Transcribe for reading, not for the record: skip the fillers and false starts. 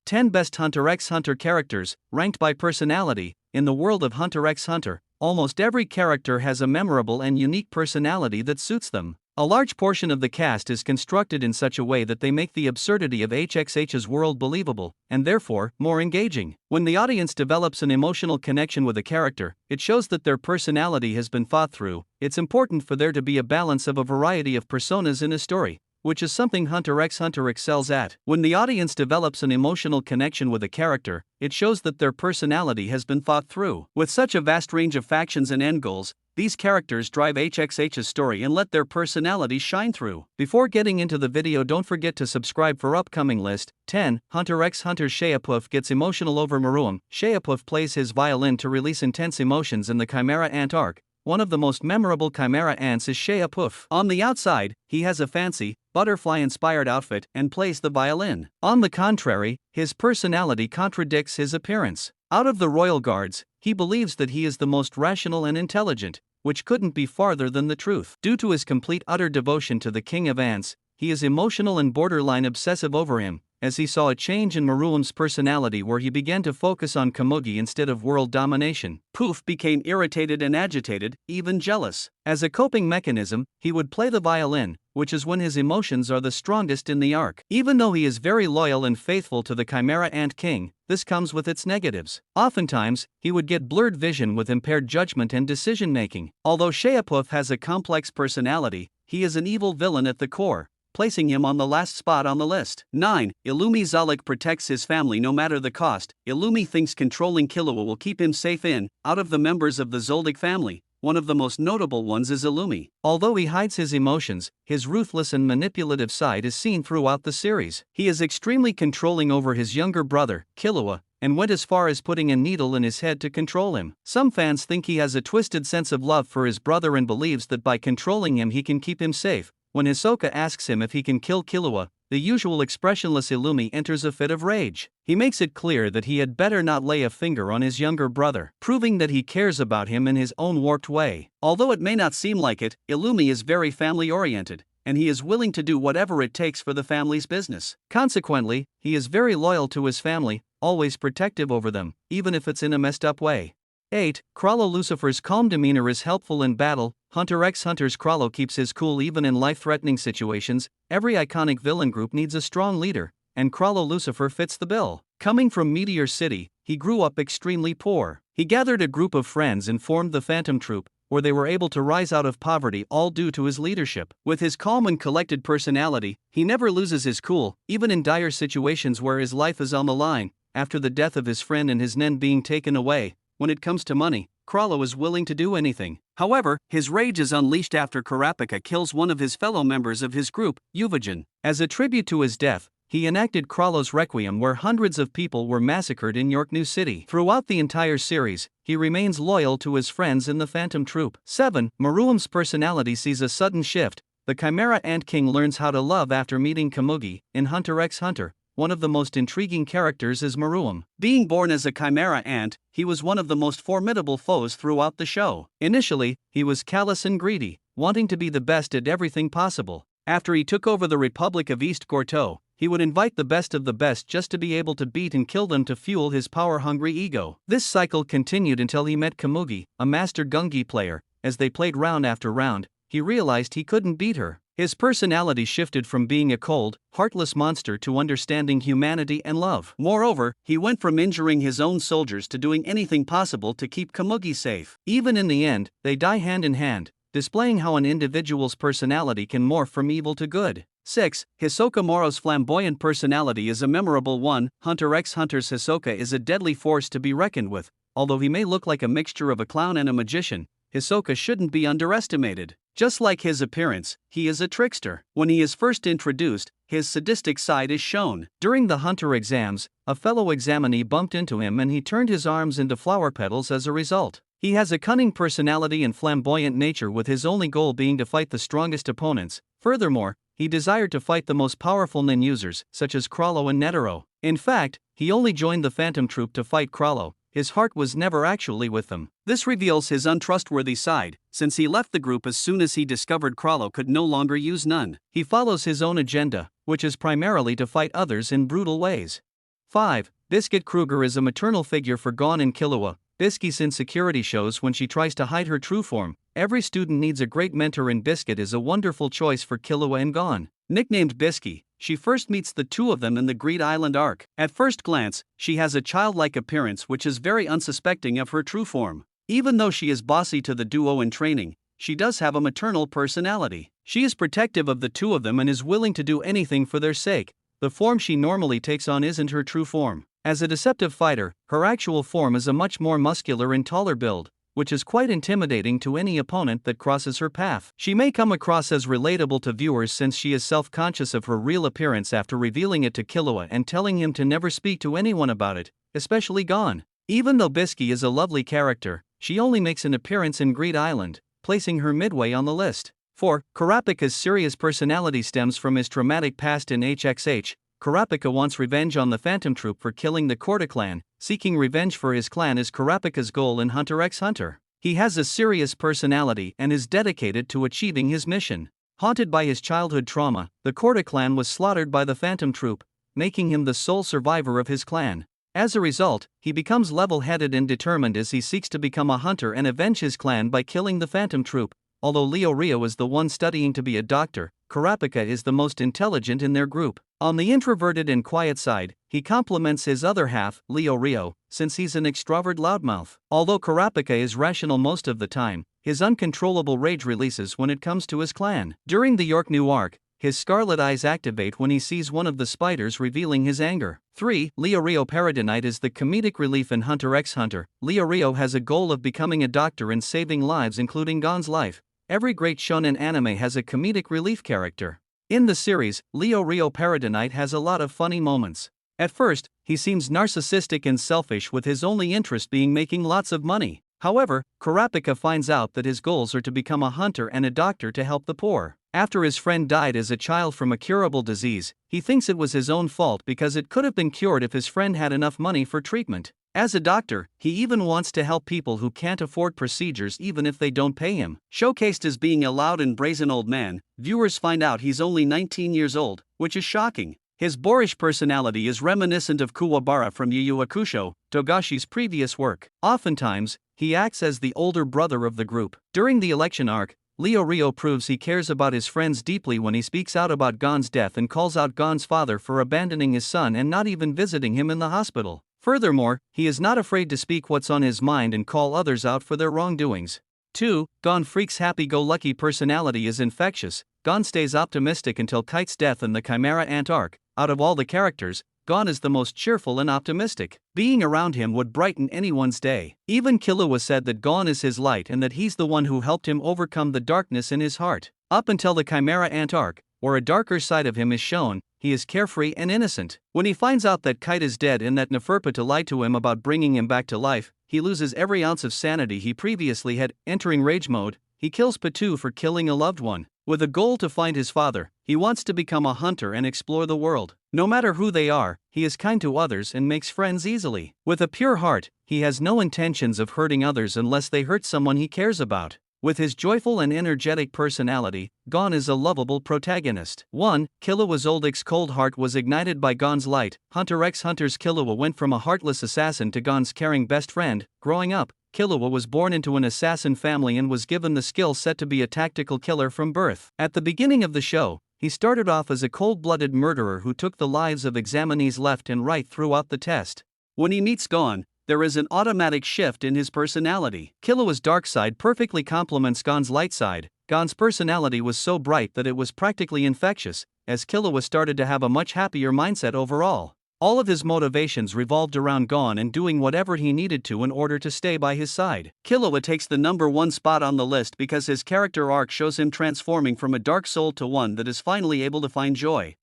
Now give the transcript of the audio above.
10 Best Hunter x Hunter Characters, ranked by personality. In the world of Hunter x Hunter, almost every character has a memorable and unique personality that suits them. A large portion of the cast is constructed in such a way that they make the absurdity of HXH's world believable, and therefore, more engaging. When the audience develops an emotional connection with a character, it shows that their personality has been thought through. It's important for there to be a balance of a variety of personas in a story, which is something Hunter x Hunter excels at. When the audience develops an emotional connection with a character, it shows that their personality has been thought through. With such a vast range of factions and end goals, these characters drive HXH's story and let their personalities shine through. Before getting into the video, don't forget to subscribe for upcoming list. 10. Hunter x Hunter Shayapuf gets emotional over Meruem. Shayapuf plays his violin to release intense emotions in the Chimera Ant arc. One of the most memorable Chimera Ants is Shayapuf. On the outside, he has a fancy, butterfly-inspired outfit and plays the violin. On the contrary, his personality contradicts his appearance. Out of the royal guards, he believes that he is the most rational and intelligent, which couldn't be farther than the truth. Due to his complete utter devotion to the King of Ants, he is emotional and borderline obsessive over him, as he saw a change in Meruem's personality where he began to focus on Komugi instead of world domination. Poof became irritated and agitated, even jealous. As a coping mechanism, he would play the violin, which is when his emotions are the strongest in the arc. Even though he is very loyal and faithful to the Chimera Ant King, this comes with its negatives. Oftentimes, he would get blurred vision with impaired judgment and decision-making. Although Shayapuf has a complex personality, he is an evil villain at the core, placing him on the last spot on the list. 9. Illumi Zalik protects his family no matter the cost. Illumi thinks controlling Killua will keep him safe out of the members of the Zoldyck family. One of the most notable ones is Illumi. Although he hides his emotions, his ruthless and manipulative side is seen throughout the series. He is extremely controlling over his younger brother, Killua, and went as far as putting a needle in his head to control him. Some fans think he has a twisted sense of love for his brother and believes that by controlling him he can keep him safe. When Hisoka asks him if he can kill Killua, the usual expressionless Illumi enters a fit of rage. He makes it clear that he had better not lay a finger on his younger brother, proving that he cares about him in his own warped way. Although it may not seem like it, Illumi is very family-oriented, and he is willing to do whatever it takes for the family's business. Consequently, he is very loyal to his family, always protective over them, even if it's in a messed up way. 8. Chrollo Lucifer's calm demeanor is helpful in battle. Hunter x Hunter's Chrollo keeps his cool even in life-threatening situations. Every iconic villain group needs a strong leader, and Chrollo Lucifer fits the bill. Coming from Meteor City, he grew up extremely poor. He gathered a group of friends and formed the Phantom Troop, where they were able to rise out of poverty, all due to his leadership. With his calm and collected personality, he never loses his cool, even in dire situations where his life is on the line. After the death of his friend and his nen being taken away, when it comes to money, Chrollo is willing to do anything. However, his rage is unleashed after Kurapika kills one of his fellow members of his group, Uvogin. As a tribute to his death, he enacted Chrollo's Requiem, where hundreds of people were massacred in York New City. Throughout the entire series, he remains loyal to his friends in the Phantom Troop. 7. Meruem's personality sees a sudden shift. The Chimera Ant King learns how to love after meeting Komugi. In Hunter x Hunter, one of the most intriguing characters is Meruem. Being born as a Chimera Ant, he was one of the most formidable foes throughout the show. Initially, he was callous and greedy, wanting to be the best at everything possible. After he took over the Republic of East Gorto, he would invite the best of the best just to be able to beat and kill them to fuel his power-hungry ego. This cycle continued until he met Komugi, a master Gungi player. As they played round after round, he realized he couldn't beat her. His personality shifted from being a cold, heartless monster to understanding humanity and love. Moreover, he went from injuring his own soldiers to doing anything possible to keep Komugi safe. Even in the end, they die hand in hand, displaying how an individual's personality can morph from evil to good. 6. Hisoka Moro's flamboyant personality is a memorable one. Hunter x Hunter's Hisoka is a deadly force to be reckoned with. Although he may look like a mixture of a clown and a magician, Hisoka shouldn't be underestimated. Just like his appearance, he is a trickster. When he is first introduced, his sadistic side is shown. During the Hunter exams, a fellow examinee bumped into him and he turned his arms into flower petals as a result. He has a cunning personality and flamboyant nature, with his only goal being to fight the strongest opponents. Furthermore, he desired to fight the most powerful nen users, such as Chrollo and Netero. In fact, he only joined the Phantom Troop to fight Chrollo. His heart was never actually with them. This reveals his untrustworthy side, since he left the group as soon as he discovered Chrollo could no longer use none. He follows his own agenda, which is primarily to fight others in brutal ways. 5. Biscuit Kruger is a maternal figure for Gon and Killua. Bisky's insecurity shows when she tries to hide her true form. Every student needs a great mentor, and Biscuit is a wonderful choice for Killua and Gon. Nicknamed Bisky, she first meets the two of them in the Greed Island arc. At first glance, she has a childlike appearance which is very unsuspecting of her true form. Even though she is bossy to the duo in training, she does have a maternal personality. She is protective of the two of them and is willing to do anything for their sake. The form she normally takes on isn't her true form. As a deceptive fighter, her actual form is a much more muscular and taller build, which is quite intimidating to any opponent that crosses her path. She may come across as relatable to viewers since she is self-conscious of her real appearance after revealing it to Killua and telling him to never speak to anyone about it, especially Gon. Even though Bisky is a lovely character, she only makes an appearance in Greed Island, placing her midway on the list. 4. Kurapika's serious personality stems from his traumatic past in HXH. Kurapika wants revenge on the Phantom Troop for killing the Korta clan. Seeking revenge for his clan is Kurapika's goal in Hunter x Hunter. He has a serious personality and is dedicated to achieving his mission. Haunted by his childhood trauma, the Korta clan was slaughtered by the Phantom Troop, making him the sole survivor of his clan. As a result, he becomes level-headed and determined as he seeks to become a hunter and avenge his clan by killing the Phantom Troop. Although Leorio is the one studying to be a doctor, Kurapika is the most intelligent in their group. On the introverted and quiet side, he complements his other half, Leorio, since he's an extrovert loudmouth. Although Kurapika is rational most of the time, his uncontrollable rage releases when it comes to his clan. During the York New arc, his scarlet eyes activate when he sees one of the spiders, revealing his anger. 3. Leorio Paradinite is the comedic relief in Hunter x Hunter. Leorio has a goal of becoming a doctor and saving lives, including Gon's life. Every great shonen anime has a comedic relief character. In the series, Leorio Paradinite has a lot of funny moments. At first, he seems narcissistic and selfish, with his only interest being making lots of money. However, Kurapika finds out that his goals are to become a hunter and a doctor to help the poor. After his friend died as a child from a curable disease, he thinks it was his own fault because it could have been cured if his friend had enough money for treatment. As a doctor, he even wants to help people who can't afford procedures even if they don't pay him. Showcased as being a loud and brazen old man, viewers find out he's only 19 years old, which is shocking. His boorish personality is reminiscent of Kuwabara from Yu Yu Hakusho, Togashi's previous work. Oftentimes, he acts as the older brother of the group. During the election arc, Leorio proves he cares about his friends deeply when he speaks out about Gon's death and calls out Gon's father for abandoning his son and not even visiting him in the hospital. Furthermore, he is not afraid to speak what's on his mind and call others out for their wrongdoings. 2. Gon Freak's happy-go-lucky personality is infectious. Gon stays optimistic until Kite's death in the Chimera Ant arc. Out of all the characters, Gon is the most cheerful and optimistic. Being around him would brighten anyone's day. Even Killua said that Gon is his light and that he's the one who helped him overcome the darkness in his heart. Up until the Chimera Ant arc, where a darker side of him is shown, he is carefree and innocent. When he finds out that Kite is dead and that Neferptah lied to him about bringing him back to life, he loses every ounce of sanity he previously had. Entering rage mode, he kills Patu for killing a loved one. With a goal to find his father, he wants to become a hunter and explore the world. No matter who they are, he is kind to others and makes friends easily. With a pure heart, he has no intentions of hurting others unless they hurt someone he cares about. With his joyful and energetic personality, Gon is a lovable protagonist. 1. Killua's old ex-cold heart was ignited by Gon's light. Hunter x Hunter's Killua went from a heartless assassin to Gon's caring best friend. Growing up, Killua was born into an assassin family and was given the skill set to be a tactical killer from birth. At the beginning of the show, he started off as a cold-blooded murderer who took the lives of examinees left and right throughout the test. When he meets Gon, there is an automatic shift in his personality. Killua's dark side perfectly complements Gon's light side. Gon's personality was so bright that it was practically infectious, as Killua started to have a much happier mindset overall. All of his motivations revolved around Gon and doing whatever he needed to in order to stay by his side. Killua takes the #1 spot on the list because his character arc shows him transforming from a dark soul to one that is finally able to find joy.